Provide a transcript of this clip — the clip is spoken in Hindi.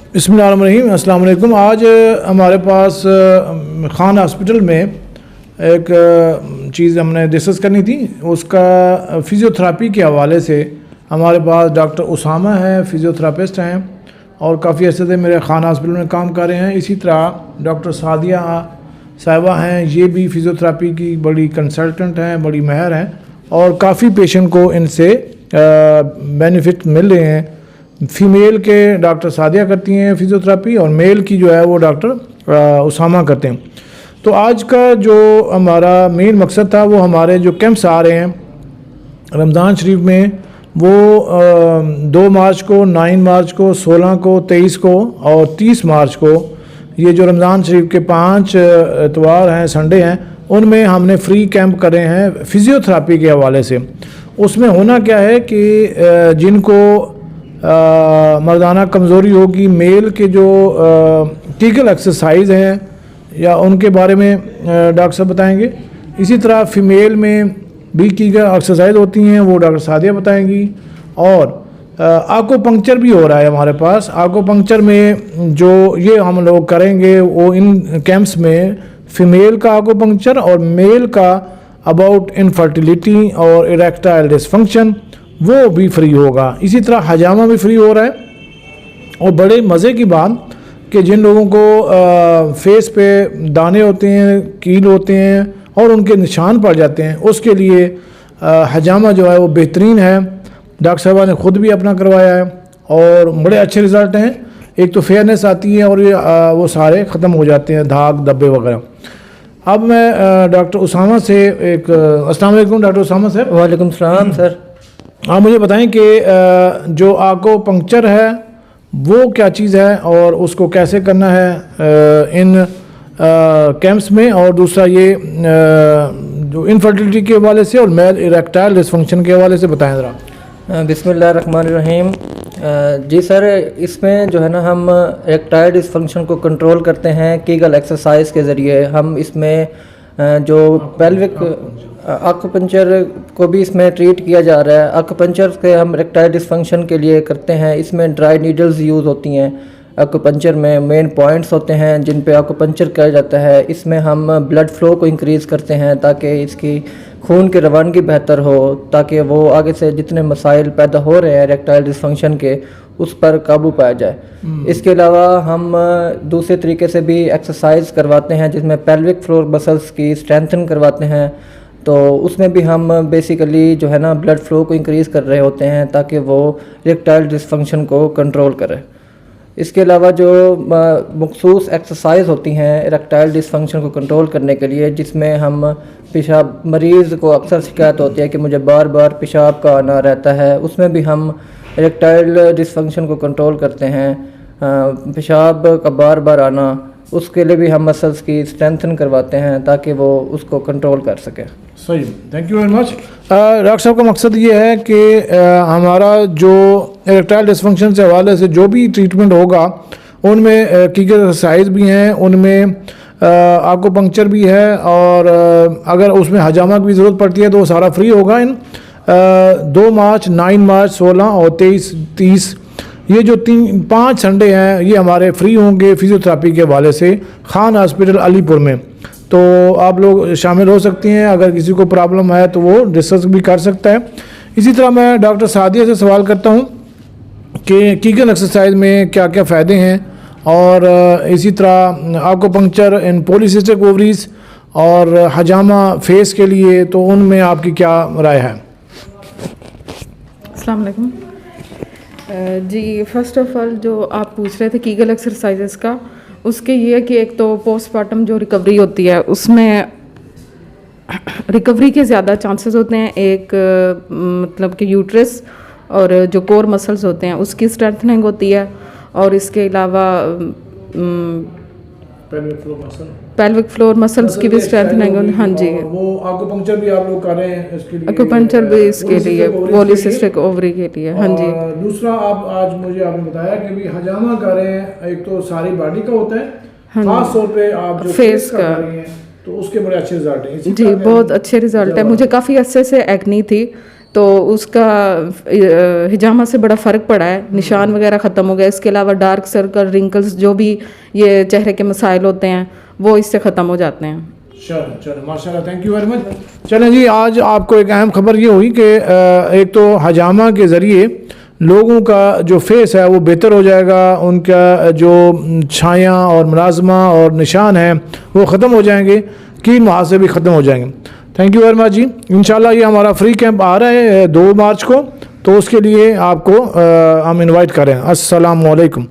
बिस्मिल्लाहिर्रहमानिर्रहीम, अस्सलाम वालेकुम। आज हमारे पास खान हॉस्पिटल में एक चीज़ हमने डिस्कस करनी थी, उसका फ़िज़ियोथेरेपी के हवाले से। हमारे पास डॉक्टर उसामा है, फ़िज़ियोथेरेपिस्ट हैं और काफ़ी अर्से से मेरे खान हॉस्पिटल में काम कर रहे हैं। इसी तरह डॉक्टर सादिया साहिबा हैं, ये भी फ़िज़ियोथेरेपी की बड़ी कंसल्टेंट हैं, बड़ी माहिर हैं और काफ़ी पेशेंट को इनसे बेनिफिट मिल रहे हैं। फ़ीमेल के डॉक्टर सादिया करती हैं फ़िज़ियोथेरेपी और मेल की जो है वो डॉक्टर उसामा करते हैं। तो आज का जो हमारा मेन मकसद था, वो हमारे जो कैंप्स आ रहे हैं रमज़ान शरीफ में, वो 2 मार्च को, 9 मार्च को, 16 को, 23 को और 30 मार्च को, ये जो रमज़ान शरीफ के 5 इतवार हैं, संडे हैं, उनमें हमने फ्री कैंप करे हैं फ़िज़ियोथेरेपी के हवाले से। उसमें होना क्या है कि जिनको मर्दाना कमज़ोरी होगी, मेल के जो कीगल एक्सरसाइज हैं या उनके बारे में डॉक्टर साहब बताएंगे। इसी तरह फ़ीमेल में भी कीगल एक्सरसाइज होती हैं, वो डॉक्टर सादिया बताएंगी। और आकोपंक्चर भी हो रहा है हमारे पास। आकोपंक्चर में जो ये हम लोग करेंगे, वो इन कैंप्स में फ़ीमेल का आकोपंक्चर और मेल का अबाउट इनफर्टिलिटी और इरेक्टाइल डिसफंक्शन, वो भी फ्री होगा। इसी तरह हजामा भी फ्री हो रहा है। और बड़े मज़े की बात कि जिन लोगों को फेस पे दाने होते हैं, कील होते हैं और उनके निशान पड़ जाते हैं, उसके लिए हजामा जो है वो बेहतरीन है। डॉक्टर साहबा ने ख़ुद भी अपना करवाया है और बड़े अच्छे रिज़ल्ट हैं। एक तो फेयरनेस आती है और ये वो सारे ख़त्म हो जाते हैं, दाग धब्बे वगैरह। अब मैं डॉक्टर उसामा से अस्सलाम वालेकुम डॉक्टर उसामा सर। वालेकुम सलाम सर। आप मुझे बताएं कि जो आकोपंक्चर है वो क्या चीज़ है और उसको कैसे करना है इन कैंप्स में, और दूसरा ये जो इनफर्टिलिटी के हवाले से और मेल इरेक्टाइल डिसफंक्शन के हवाले से बताएं ज़रा। बिस्मिल्लाहिर्रहमानिर्रहीम। जी सर, इसमें जो है ना, हम इरेक्टाइल डिसफंक्शन को कंट्रोल करते हैं कीगल एक्सरसाइज के ज़रिए। हम इसमें जो पेल्विक एक्यूपंक्चर को भी इसमें ट्रीट किया जा रहा है। एक्यूपंक्चर के हम इरेक्टाइल डिसफंक्शन के लिए करते हैं। इसमें ड्राई नीडल्स यूज़ होती हैं। एक्यूपंक्चर में मेन पॉइंट्स होते हैं जिन पे एक्यूपंक्चर किया जाता है। इसमें हम ब्लड फ्लो को इंक्रीज़ करते हैं ताकि इसकी खून की रवानगी बेहतर हो, ताकि वो आगे से जितने मसाइल पैदा हो रहे हैं इरेक्टाइल डिसफंक्शन के, उस पर काबू पाया जाए। इसके अलावा हम दूसरे तरीके से भी एक्सरसाइज करवाते हैं जिसमें पेल्विक फ्लोर मसल्स की स्ट्रेंथन करवाते हैं। तो उसमें भी हम बेसिकली जो है ना, ब्लड फ्लो को इंक्रीज़ कर रहे होते हैं ताकि वो इरेक्टाइल डिसफंक्शन को कंट्रोल करे। इसके अलावा जो मखसूस एक्सरसाइज होती हैं इरेक्टाइल डिसफंक्शन को कंट्रोल करने के लिए, जिसमें हम पेशाब, मरीज़ को अक्सर शिकायत होती है कि मुझे बार बार पेशाब का आना रहता है, उसमें भी हम इरेक्टाइल डिसफंक्शन को कंट्रोल करते हैं। पेशाब का बार बार आना, उसके लिए भी हम मसल्स की स्ट्रेंथन करवाते हैं ताकि वो उसको कंट्रोल कर सकें। सही, thank you very much. Doctor साहब का मकसद ये है कि हमारा जो इरेक्टाइल डिसफंक्शन से हवाले से जो भी ट्रीटमेंट होगा, उनमें कीगल एक्सरसाइज भी हैं, उनमें आकोपंक्चर भी है, और अगर उसमें हजामा की भी ज़रूरत पड़ती है तो वो सारा फ्री होगा। इन 2 मार्च, 9 मार्च, 16 और 23, 30, ये जो 5 संडे हैं, ये हमारे फ्री होंगे फ़िज़ियोथेरेपी के हवाले से खान हॉस्पिटल अलीपुर में। तो आप लोग शामिल हो सकती हैं। अगर किसी को प्रॉब्लम है तो वो डिस्कस भी कर सकता है। इसी तरह मैं डॉक्टर सादिया से सवाल करता हूँ कि कीगल एक्सरसाइज में क्या क्या फ़ायदे हैं, और इसी तरह आकोपंक्चर इन पॉलीसिस्टिक ओवरीज और हजामा फेस के लिए, तो उनमें आपकी क्या राय है? अस्सलाम वालेकुम। जी, फ़र्स्ट ऑफ़ ऑल जो आप पूछ रहे थे कीगल एक्सरसाइजेस का, उसके ये है कि एक तो पोस्टमार्टम जो रिकवरी होती है, उसमें रिकवरी के ज़्यादा चांसेस होते हैं। एक मतलब कि यूट्रस और जो कोर मसल्स होते हैं उसकी स्ट्रेंथनिंग होती है, और इसके अलावा पेल्विक फ्लोर मसल्स की भी स्ट्रेंथनिंग। हाँ जी, वो आकुपंक्चर भी आप लोग कर रहे हैं इसके लिए? आकुपंक्चर भी इसके लिए, पॉलीसिस्टिक ओवरी के लिए। हाँ जी। दूसरा, आप आज मुझे आपने बताया कि भी हजामा कर रहे हैं, एक तो सारी बॉडी का होता है, खास तौर पे आप जो फेस का कर रही हैं, तो उसके बड़े अच्छे रिजल्ट हैं। जी, बहुत अच्छे रिजल्ट है। मुझे काफ़ी अच्छे से एक्नी थी, तो उसका हिजामा से बड़ा फ़र्क पड़ा है, निशान वगैरह ख़त्म हो गया। इसके अलावा डार्क सर्कल, रिंकल्स, जो भी ये चेहरे के मसाइल होते हैं वो इससे ख़त्म हो जाते हैं। चलो चलो माशाल्लाह, थैंक यू वेरी मच। चलें जी, आज आपको एक अहम खबर ये हुई कि एक तो हजामा के ज़रिए लोगों का जो फेस है वो बेहतर हो जाएगा, उनका जो छाया और मुलाजमा और निशान है वो ख़त्म हो जाएंगे, कील मुहासे भी ख़त्म हो जाएंगे। थैंक यू वेरी मच जी। इंशाल्लाह ये हमारा फ्री कैंप आ रहा है 2 मार्च को, तो उसके लिए आपको हम इनवाइट करें। अस्सलाम वालेकुम।